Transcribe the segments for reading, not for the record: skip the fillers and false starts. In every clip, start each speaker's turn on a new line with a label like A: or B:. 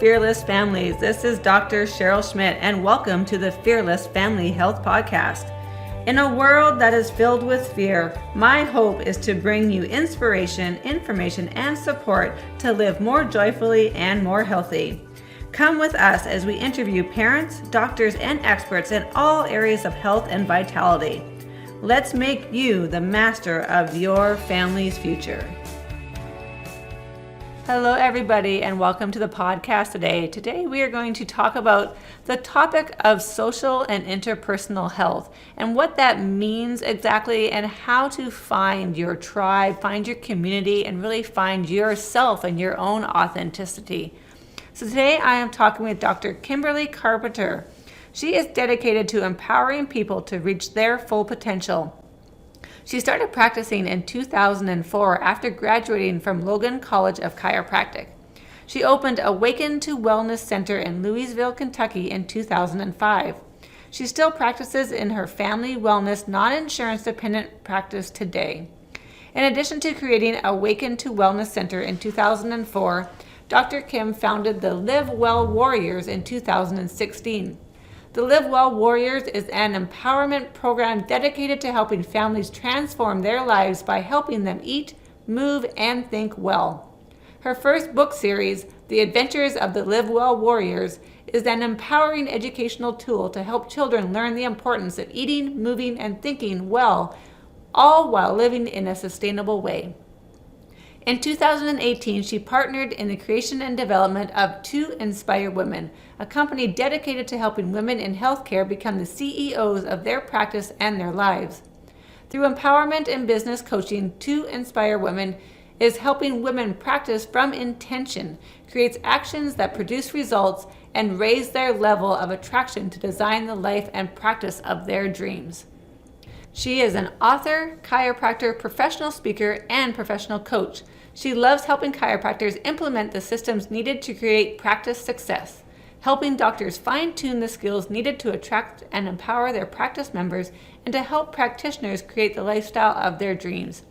A: Fearless Families. This is Dr. Cheryl Schmidt, and welcome to the Fearless Family Health Podcast. In a world that is filled with fear, my hope is to bring you inspiration, information, and support to live more joyfully and more healthy. Come with us as we interview parents, doctors, and experts in all areas of health and vitality. Let's make you the master of your family's future. Hello, everybody, and welcome to the podcast today. Today, we are going to talk about the topic of social and interpersonal health and what that means exactly, and how to find your tribe, find your community, and really find yourself and your own authenticity. So today, I am talking with Dr. Kimberly Carpenter. She is dedicated to empowering people to reach their full potential. She started practicing in 2004 after graduating from Logan College of Chiropractic. She opened Awaken Wellness Center in Louisville, Kentucky in 2005. She still practices in her family wellness, non-insurance dependent practice today. In addition to creating Awaken Wellness Center in 2004, Dr. Kim founded the Live Well Warriors in 2016. The Live Well Warriors is an empowerment program dedicated to helping families transform their lives by helping them eat, move, and think well. Her first book series, The Adventures of the Live Well Warriors, is an empowering educational tool to help children learn the importance of eating, moving, and thinking well, all while living in a sustainable way. In 2018, she partnered in the creation and development of To Inspire Women, a company dedicated to helping women in healthcare become the CEOs of their practice and their lives. Through empowerment and business coaching, To Inspire Women is helping women practice from intention, creates actions that produce results, and raise their level of attraction to design the life and practice of their dreams. She is an author, chiropractor, professional speaker, and professional coach. She loves helping chiropractors implement the systems needed to create practice success, helping doctors fine-tune the skills needed to attract and empower their practice members, and to help practitioners create the lifestyle of their dreams.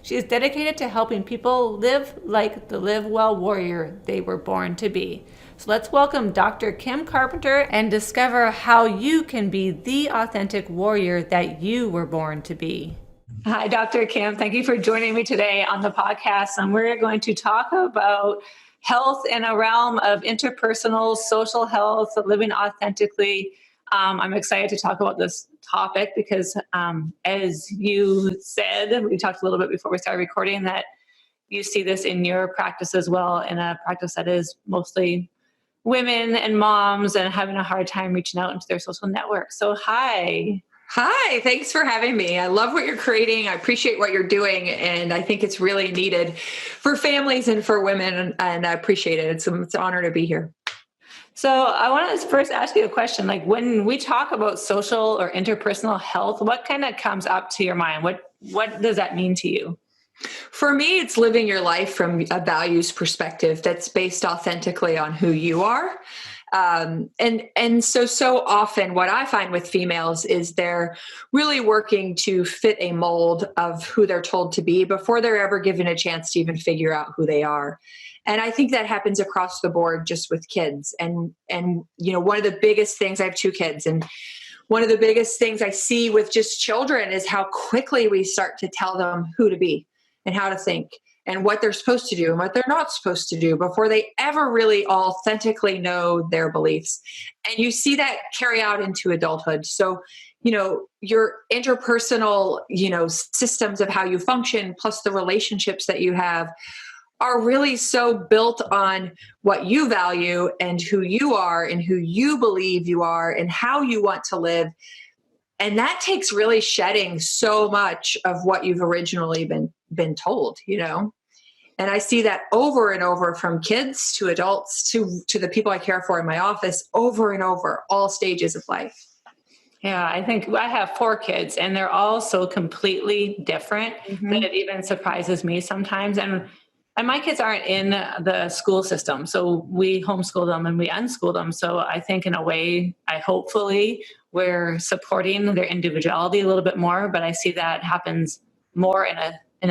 A: She is dedicated to helping people live like the Live Well warrior they were born to be. So let's welcome Dr. Kim Carpenter and discover how you can be the authentic warrior that you were born to be. Hi, Dr. Kim. Thank you for joining me today on the podcast. And we're going to talk about health in a realm of interpersonal, social health, living authentically. I'm excited to talk about this topic because, as you said, we talked a little bit before we started recording, that you see this in your practice as well, in a practice that is mostly women and moms and having a hard time reaching out into their social network. So hi.
B: Hi, thanks for having me. I love what you're creating. I appreciate what you're doing. And I think it's really needed for families and for women. And I appreciate it. It's an honor to be here.
A: So I want to first ask you a question. Like, when we talk about social or interpersonal health, what kind of comes up to your mind? What does that mean to you?
B: For me, it's living your life from a values perspective that's based authentically on who you are. And so often what I find with females is they're really working to fit a mold of who they're told to be before they're ever given a chance to even figure out who they are. And I think that happens across the board just with kids. And you know, one of the biggest things, I have 2 kids, and one of the biggest things I see with just children is how quickly we start to tell them who to be and how to think and what they're supposed to do and what they're not supposed to do before they ever really authentically know their beliefs. And you see that carry out into adulthood. So, you know, your interpersonal, systems of how you function, plus the relationships that you have, are really so built on what you value and who you are and who you believe you are and how you want to live. And that takes really shedding so much of what you've originally been told, And I see that over and over, from kids to adults to the people I care for in my office, over and over, all stages of life.
A: Yeah, I think I have 4 kids, and they're all so completely different that it even surprises me sometimes. And my kids aren't in the school system, so we homeschool them and we unschool them. So I think in a way, hopefully we're supporting their individuality a little bit more, but I see that happens more in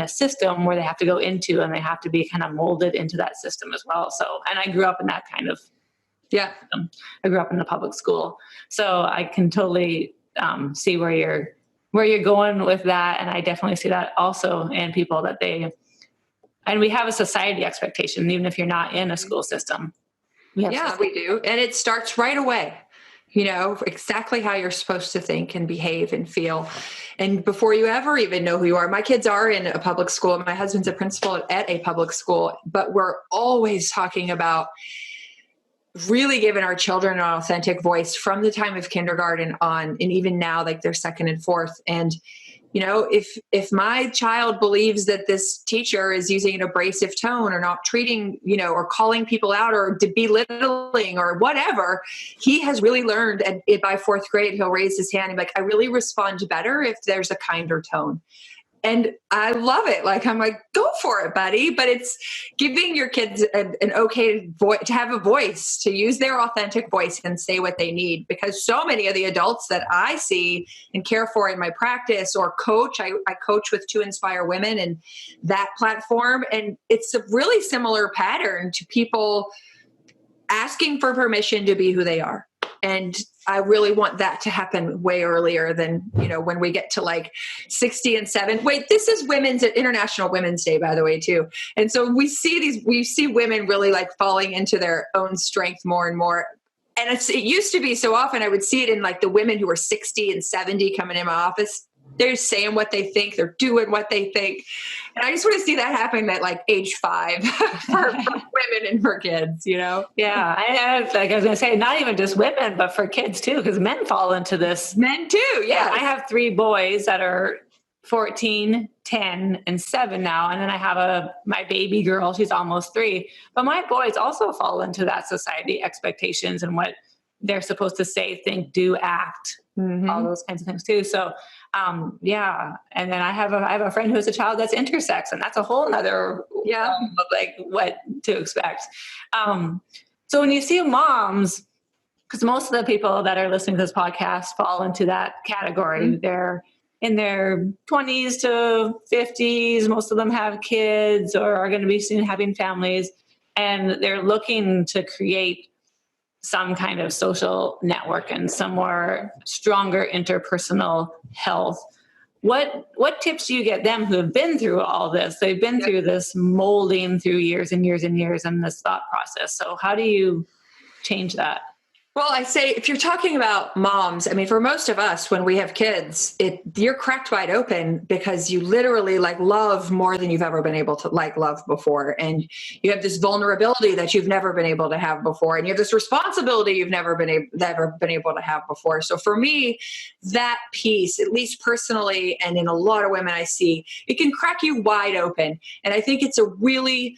A: a system where they have to go into and they have to be kind of molded into that system as well. So, and I grew up in that kind of
B: Yeah.
A: I grew up in the public school, so I can totally see where you're going with that, and I definitely see that also in people that and we have a society expectation, even if you're not in a school system.
B: Yeah, we do. And it starts right away. Exactly how you're supposed to think and behave and feel. And before you ever even know who you are, my kids are in a public school. My husband's a principal at a public school, but we're always talking about really giving our children an authentic voice from the time of kindergarten on. And even now, like they're second and fourth. And if my child believes that this teacher is using an abrasive tone or not treating, or calling people out or belittling or whatever, he has really learned. And by fourth grade, he'll raise his hand and be like, I really respond better if there's a kinder tone. And I love it. Like, I'm like, go for it, buddy. But it's giving your kids an okay voice, to have a voice, to use their authentic voice and say what they need. Because so many of the adults that I see and care for in my practice or coach, I coach with To Inspire Women and that platform. And it's a really similar pattern to people asking for permission to be who they are. And I really want that to happen way earlier than, when we get to like 60 and 7. Wait, this is International Women's Day, by the way, too. And so we see women really like falling into their own strength more and more. And it used to be so often I would see it in like the women who were 60 and 70 coming in my office. They're saying what they think. They're doing what they think. And I just want to see that happen at like age 5 for women and for kids,
A: Yeah. I was going to say, not even just women, but for kids too, because men fall into this.
B: Men too. Yeah.
A: I have 3 boys that are 14, 10, and 7 now. And then I have my baby girl. She's almost 3. But my boys also fall into that society expectations and what they're supposed to say, think, do, act, all those kinds of things too. So, yeah. And then I have a friend who has a child that's intersex, and that's a whole nother, like what to expect. So when you see moms, because most of the people that are listening to this podcast fall into that category, they're in their 20s to 50s. Most of them have kids or are going to be soon having families, and they're looking to create some kind of social network and some more stronger interpersonal health. What tips do you get them who have been through all this? They've been through this molding through years and years and years and this thought process. So how do you change that?
B: Well, I say, if you're talking about moms, I mean, for most of us, when we have kids, you're cracked wide open because you literally like love more than you've ever been able to like love before. And you have this vulnerability that you've never been able to have before. And you have this responsibility you've never been able to have before. So for me, that piece, at least personally, and in a lot of women I see, it can crack you wide open. And I think it's a really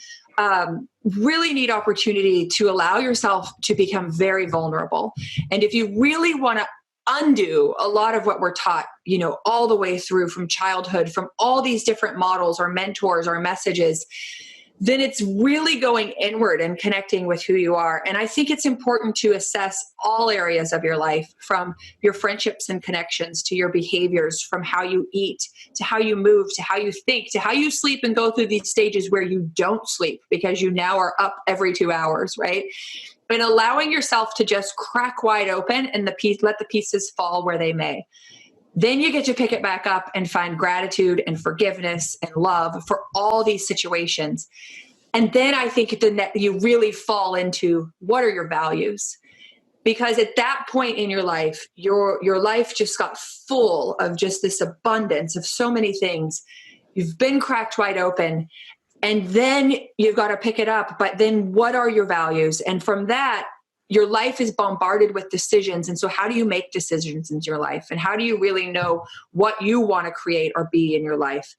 B: neat opportunity to allow yourself to become very vulnerable. And if you really want to undo a lot of what we're taught, all the way through from childhood, from all these different models or mentors or messages, then it's really going inward and connecting with who you are. And I think it's important to assess all areas of your life, from your friendships and connections to your behaviors, from how you eat to how you move to how you think to how you sleep, and go through these stages where you don't sleep because you now are up every 2 hours, right? And allowing yourself to just crack wide open and let the pieces fall where they may. Then you get to pick it back up and find gratitude and forgiveness and love for all these situations. And then I think you really fall into, what are your values? Because at that point in your life, your life just got full of just this abundance of so many things. You've been cracked wide open, and then you've got to pick it up. But then what are your values? And from that, your life is bombarded with decisions. And so how do you make decisions in your life? And how do you really know what you want to create or be in your life?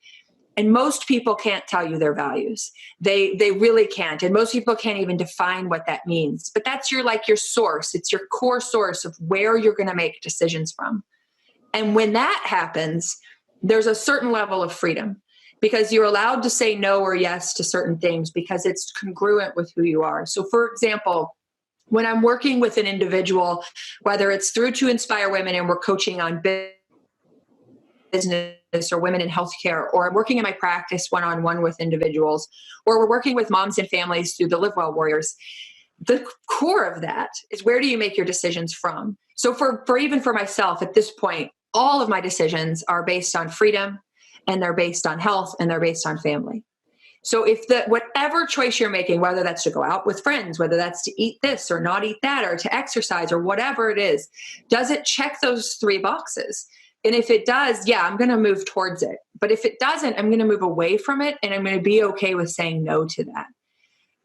B: And most people can't tell you their values. They really can't. And most people can't even define what that means. But that's your source. It's your core source of where you're going to make decisions from. And when that happens, there's a certain level of freedom, because you're allowed to say no or yes to certain things because it's congruent with who you are. So for example, when I'm working with an individual, whether it's through To Inspire Women and we're coaching on business or women in healthcare, or I'm working in my practice one-on-one with individuals, or we're working with moms and families through the Live Well Warriors, the core of that is, where do you make your decisions from? So for even for myself at this point, all of my decisions are based on freedom, and they're based on health, and they're based on family. So if whatever choice you're making, whether that's to go out with friends, whether that's to eat this or not eat that, or to exercise or whatever it is, does it check those 3 boxes? And if it does, yeah, I'm going to move towards it. But if it doesn't, I'm going to move away from it, and I'm going to be okay with saying no to that.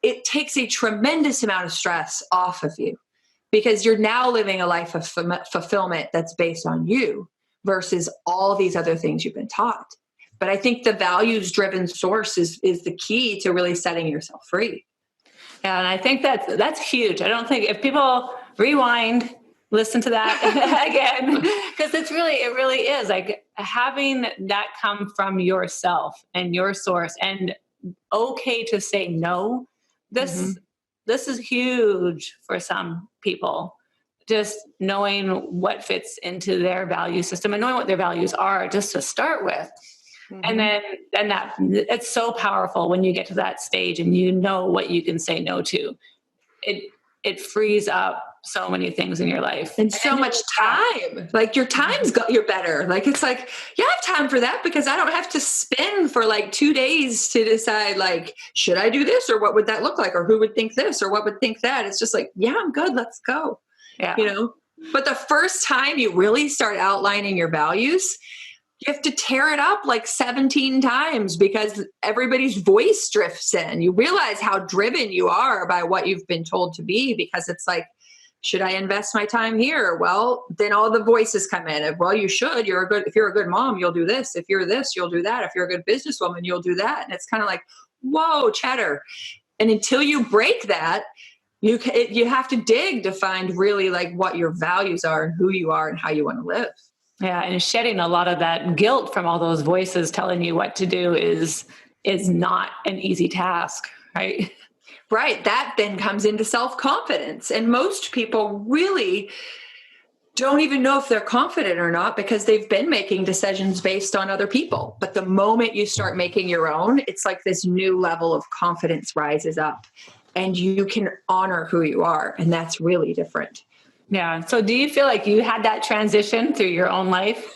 B: It takes a tremendous amount of stress off of you, because you're now living a life of fulfillment that's based on you versus all these other things you've been taught. But I think the values-driven source is the key to really setting yourself free.
A: Yeah, and I think that's huge. I don't think, if people rewind, listen to that again, because it really is like having that come from yourself and your source, and okay to say no. This is huge for some people. Just knowing what fits into their value system and knowing what their values are, just to start with. And then that it's so powerful when you get to that stage and you know what you can say no to. It frees up so many things in your life,
B: and so much time. Like your time's you're better. Like it's like, yeah, I have time for that, because I don't have to spend for like 2 days to decide, like, should I do this, or what would that look like, or who would think this, or what would think that. It's just like, yeah, I'm good. Let's go.
A: Yeah.
B: But the first time you really start outlining your values, you have to tear it up like 17 times, because everybody's voice drifts in. You realize how driven you are by what you've been told to be, because it's like, should I invest my time here? Well, then all the voices come in of, well, you should. If you're a good mom, you'll do this. If you're this, you'll do that. If you're a good businesswoman, you'll do that. And it's kind of like, whoa, chatter. And until you break that, you have to dig to find really like what your values are and who you are and how you want to live.
A: Yeah, and shedding a lot of that guilt from all those voices telling you what to do is not an easy task, right?
B: Right. That then comes into self-confidence. And most people really don't even know if they're confident or not, because they've been making decisions based on other people. But the moment you start making your own, it's like this new level of confidence rises up, and you can honor who you are. And that's really different.
A: Yeah. So do you feel like you had that transition through your own life?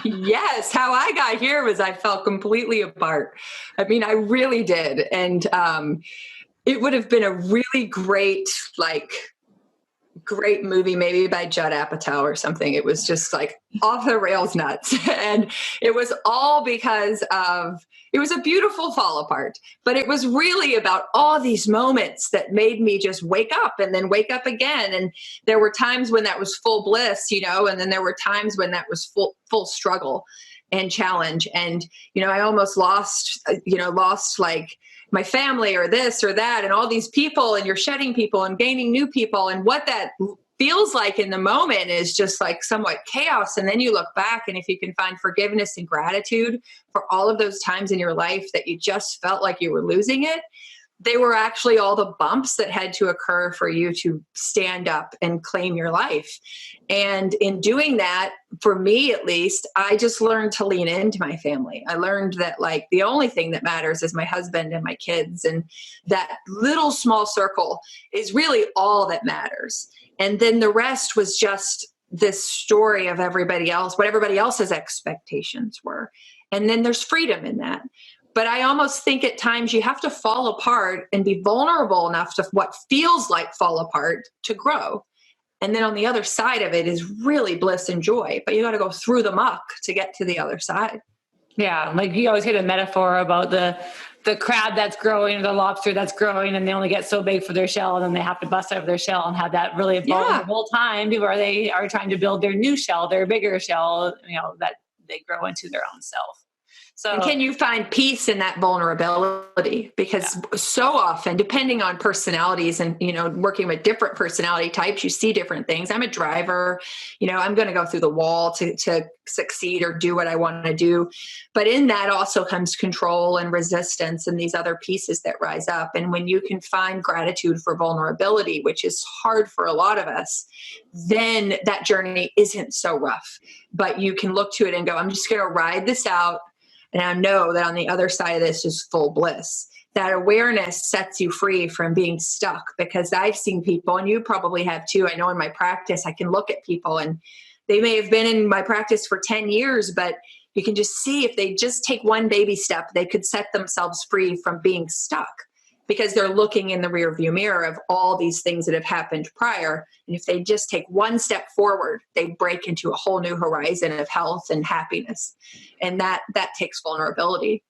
B: Yes. How I got here was I fell completely apart. I mean, I really did. And it would have been a really great movie, maybe by Judd Apatow or something. It was just like off the rails nuts. And it was all because it was a beautiful fall apart, but it was really about all these moments that made me just wake up and then wake up again. And there were times when that was full bliss, and then there were times when that was full struggle and challenge. And, I almost lost like my family or this or that and all these people, and you're shedding people and gaining new people. And what that feels like in the moment is just like somewhat chaos. And then you look back, and if you can find forgiveness and gratitude for all of those times in your life that you just felt like you were losing it, they were actually all the bumps that had to occur for you to stand up and claim your life. And in doing that, for me at least, I just learned to lean into my family. I learned that like the only thing that matters is my husband and my kids. And that little small circle is really all that matters. And then the rest was just this story of everybody else, what everybody else's expectations were. And then there's freedom in that. But I almost think at times you have to fall apart and be vulnerable enough to what feels like fall apart to grow. And then on the other side of it is really bliss and joy, but you got to go through the muck to get to the other side.
A: Yeah. Like you always hear the metaphor about the crab that's growing or the lobster that's growing, and they only get so big for their shell, and then they have to bust out of their shell and have that really vulnerable time where they are trying to build their new shell, their bigger shell, that they grow into their own self. So,
B: and can you find peace in that vulnerability? Because so often, depending on personalities and, working with different personality types, you see different things. I'm a driver, I'm going to go through the wall to succeed or do what I want to do. But in that also comes control and resistance and these other pieces that rise up. And when you can find gratitude for vulnerability, which is hard for a lot of us, then that journey isn't so rough. But you can look to it and go, I'm just going to ride this out. And I know that on the other side of this is full bliss. that awareness sets you free from being stuck, because I've seen people, and you probably have too. I know in my practice, I can look at people and they may have been in my practice for 10 years, but you can just see if they just take one baby step, they could set themselves free from being stuck, because they're looking in the rearview mirror of all these things that have happened prior. And if they just take one step forward, they break into a whole new horizon of health and happiness. And that takes vulnerability.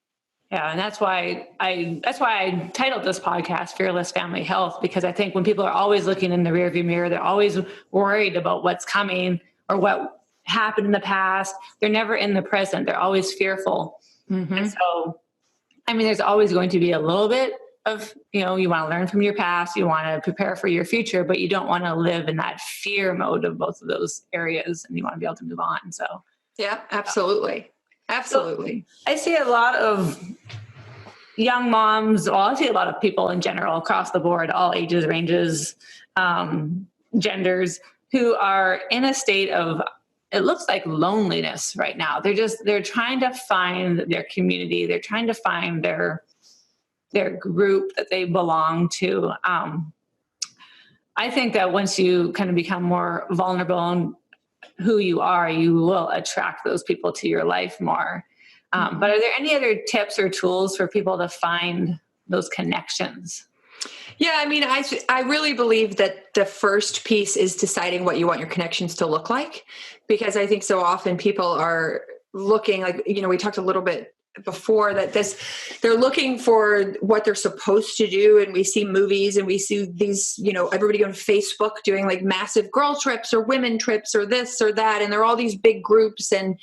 A: Yeah, and that's why I titled this podcast Fearless Family Health, because I think when people are always looking in the rearview mirror, they're always worried about what's coming or what happened in the past. They're never in the present. They're always fearful. Mm-hmm. And so, I mean, there's always going to be a little bit of, you want to learn from your past, you want to prepare for your future, but you don't want to live in that fear mode of both of those areas, and you want to be able to move on. So,
B: yeah, absolutely. Absolutely.
A: So I see a lot of young moms. Well, I see a lot of people in general across the board, all ages, ranges, genders, who are in a state of, it looks like, loneliness right now. They're trying to find their community. They're trying to find their group that they belong to. I think that once you kind of become more vulnerable in who you are, you will attract those people to your life more. But are there any other tips or tools for people to find those connections?
B: Yeah, I mean, I really believe that the first piece is deciding what you want your connections to look like, because I think so often people are looking, like, we talked a little bit before that they're looking for what they're supposed to do. And we see movies and we see these, everybody on Facebook doing like massive girl trips or women trips or this or that. And there are all these big groups, and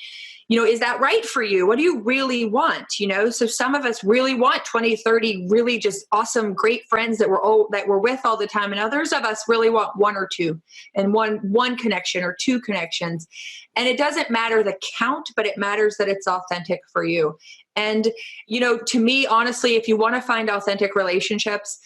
B: is that right for you? What do you really want? So some of us really want 20, 30 really just awesome, great friends that we're with all the time. And others of us really want one or two, and one connection or two connections. And it doesn't matter the count, but it matters that it's authentic for you. And, to me, honestly, if you want to find authentic relationships,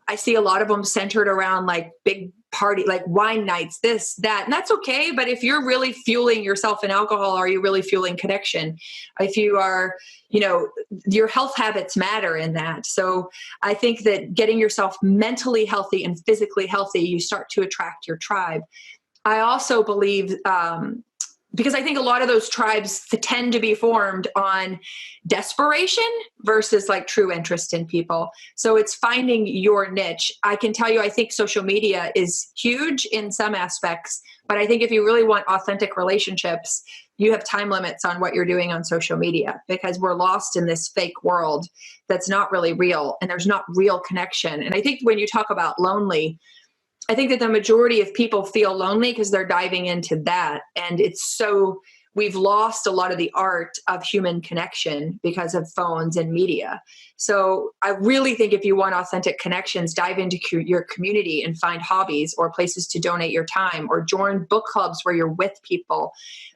B: I see a lot of them centered around like big party, like wine nights, this, that, and that's okay. But if you're really fueling yourself in alcohol, are you really fueling connection? If you are, your health habits matter in that. So I think that getting yourself mentally healthy and physically healthy, you start to attract your tribe. I also believe, because I think a lot of those tribes tend to be formed on desperation versus like true interest in people. So it's finding your niche. I can tell you, I think social media is huge in some aspects, but I think if you really want authentic relationships, you have time limits on what you're doing on social media, because we're lost in this fake world that's not really real, and there's not real connection. And I think when you talk about lonely, I think that the majority of people feel lonely because they're diving into that. And we've lost a lot of the art of human connection because of phones and media. So I really think if you want authentic connections, dive into your community and find hobbies or places to donate your time, or join book clubs where you're with people,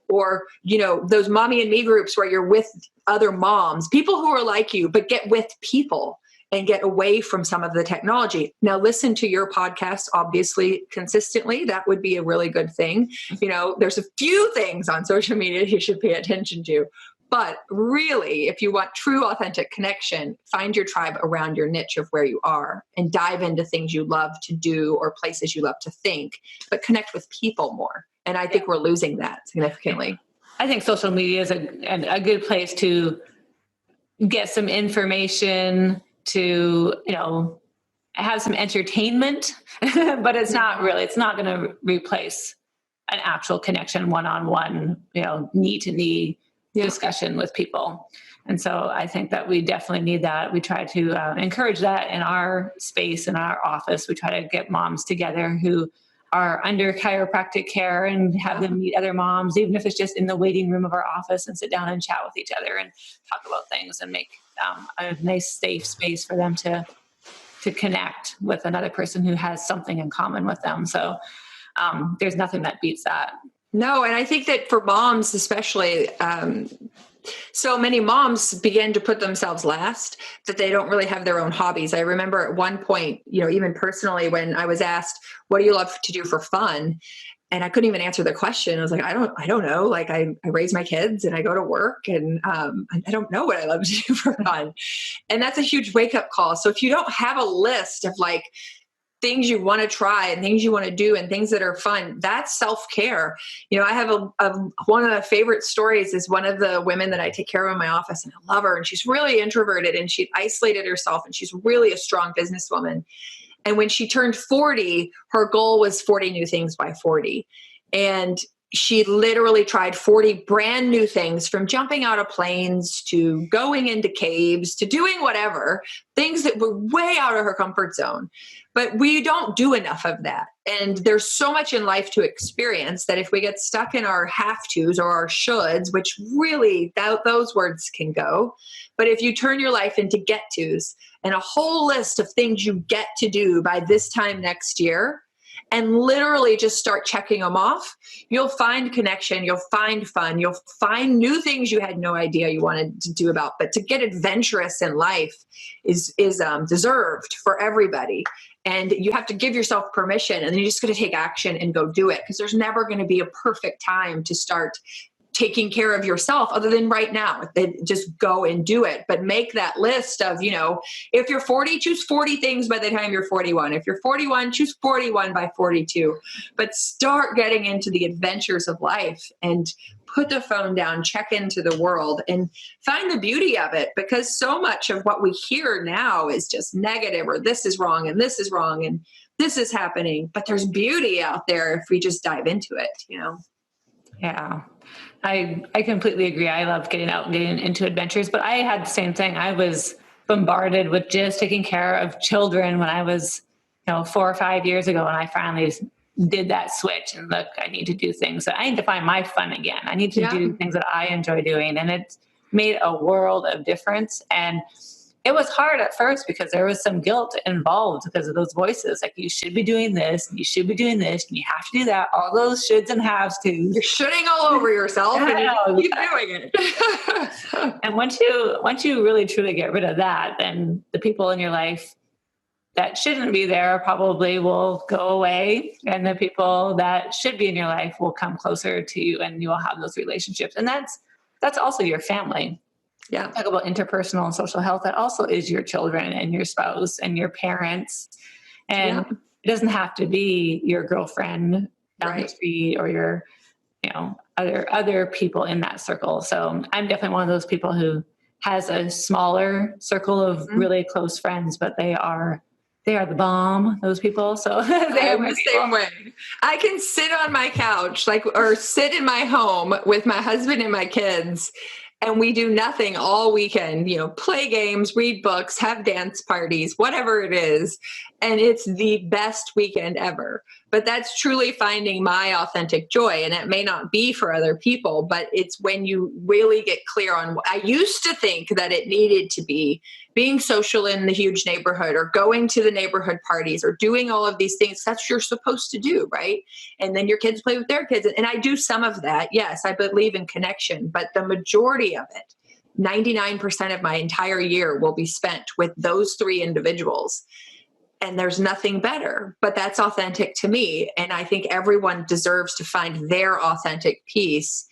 B: or, those mommy and me groups where you're with other moms, people who are like you, but get with people and get away from some of the technology. Now, listen to your podcast, obviously, consistently. That would be a really good thing. There's a few things on social media you should pay attention to. But really, if you want true, authentic connection, find your tribe around your niche of where you are, and dive into things you love to do or places you love to think, but connect with people more. And I think we're losing that significantly.
A: I think social media is a good place to get some information, to, have some entertainment, but it's not going to replace an actual connection, one-on-one, knee-to-knee discussion with people. And so I think that we definitely need that. We try to encourage that in our space, in our office. We try to get moms together who are under chiropractic care and have them meet other moms, even if it's just in the waiting room of our office, and sit down and chat with each other and talk about things, and make a nice, safe space for them to connect with another person who has something in common with them. So there's nothing that beats that.
B: No, and I think that for moms especially, so many moms begin to put themselves last, that they don't really have their own hobbies. I remember at one point, even personally, when I was asked, what do you love to do for fun? and I couldn't even answer the question. I was like, I don't know. Like I raise my kids and I go to work, and I don't know what I love to do for fun. And that's a huge wake up call. So if you don't have a list of like things you want to try and things you want to do and things that are fun, that's self-care. I have one of the favorite stories is one of the women that I take care of in my office, and I love her, and she's really introverted and she isolated herself, and she's really a strong businesswoman. And when she turned 40, her goal was 40 new things by 40. And she literally tried 40 brand new things, from jumping out of planes to going into caves to doing whatever, things that were way out of her comfort zone. But we don't do enough of that. And there's so much in life to experience that if we get stuck in our have tos or our shoulds, which really those words can go. But if you turn your life into get tos and a whole list of things you get to do by this time next year, and literally just start checking them off, you'll find connection, you'll find fun, you'll find new things you had no idea you wanted to do about. But to get adventurous in life is deserved for everybody. And you have to give yourself permission, and then you're just going to take action and go do it, because there's never going to be a perfect time to start taking care of yourself other than right now. Just go and do it. But make that list of, if you're 40, choose 40 things by the time you're 41. If you're 41, choose 41 by 42. But start getting into the adventures of life and put the phone down, check into the world, and find the beauty of it, because so much of what we hear now is just negative, or this is wrong and this is wrong and this is happening. But there's beauty out there if we just dive into it,
A: Yeah. I completely agree. I love getting out and getting into adventures, but I had the same thing. I was bombarded with just taking care of children when I was, 4 or 5 years ago, and I finally did that switch and look, I need to do things. I need to find my fun again. I need to do things that I enjoy doing. And it made a world of difference. And it was hard at first because there was some guilt involved because of those voices. Like, you should be doing this, and you should be doing this, and you have to do that. All those shoulds and haves to.
B: You're shooting all over yourself and you keep doing it.
A: And once you really truly get rid of that, then the people in your life that shouldn't be there probably will go away. And the people that should be in your life will come closer to you, and you will have those relationships. And that's also your family.
B: Yeah.
A: Talk about interpersonal and social health. That also is your children and your spouse and your parents. And it doesn't have to be your girlfriend down the street or your, other people in that circle. So I'm definitely one of those people who has a smaller circle of really close friends, but they are the bomb, those people. So
B: I'm the same way. I can sit on my couch, or sit in my home with my husband and my kids, and we do nothing all weekend, play games, read books, have dance parties, whatever it is. And it's the best weekend ever. But that's truly finding my authentic joy. And it may not be for other people, but it's when you really get clear on what I used to think that it needed to be being social in the huge neighborhood, or going to the neighborhood parties, or doing all of these things. That's what you're supposed to do, right? And then your kids play with their kids. And I do some of that. Yes, I believe in connection, but the majority of it, 99% of my entire year, will be spent with those 3 individuals. And there's nothing better, but that's authentic to me. And I think everyone deserves to find their authentic piece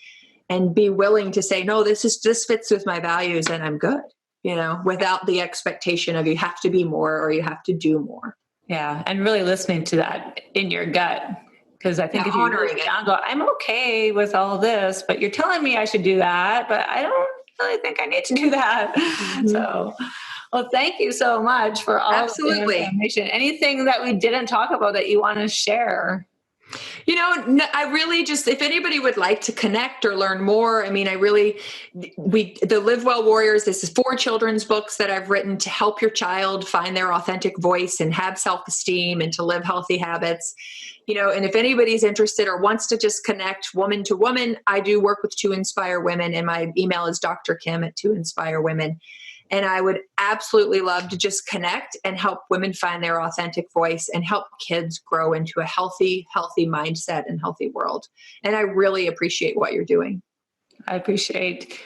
B: and be willing to say, no, this fits with my values and I'm good, without the expectation of you have to be more or you have to do more.
A: Yeah. And really listening to that in your gut. Because I think if you really go, I'm okay with all this, but you're telling me I should do that, but I don't really think I need to do that. Mm-hmm. So, well, thank you so much for all of the information. Anything that we didn't talk about that you want to share?
B: I really just, if anybody would like to connect or learn more, the Live Well Warriors, this is 4 children's books that I've written to help your child find their authentic voice and have self-esteem and to live healthy habits. And if anybody's interested or wants to just connect woman to woman, I do work with 2 Inspire Women, and my email is drkim@2inspirewomen. And I would absolutely love to just connect and help women find their authentic voice and help kids grow into a healthy mindset and healthy world. And I really appreciate what you're doing.
A: I appreciate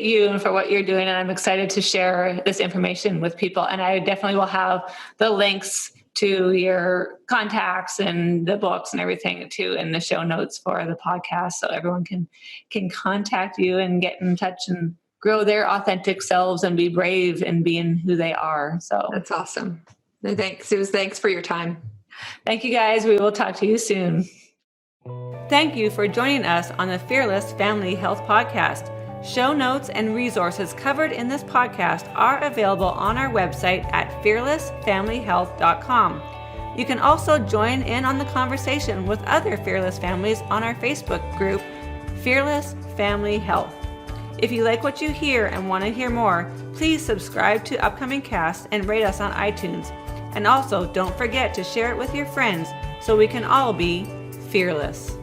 A: you and for what you're doing. And I'm excited to share this information with people. And I definitely will have the links to your contacts and the books and everything too in the show notes for the podcast, so everyone can contact you and get in touch and grow their authentic selves and be brave in being who they are. So
B: that's awesome. Thanks, Suze. Thanks for your time.
A: Thank you, guys. We will talk to you soon. Thank you for joining us on the Fearless Family Health Podcast. Show notes and resources covered in this podcast are available on our website at fearlessfamilyhealth.com. You can also join in on the conversation with other fearless families on our Facebook group, Fearless Family Health. If you like what you hear and want to hear more, please subscribe to upcoming casts and rate us on iTunes. And also, don't forget to share it with your friends so we can all be fearless.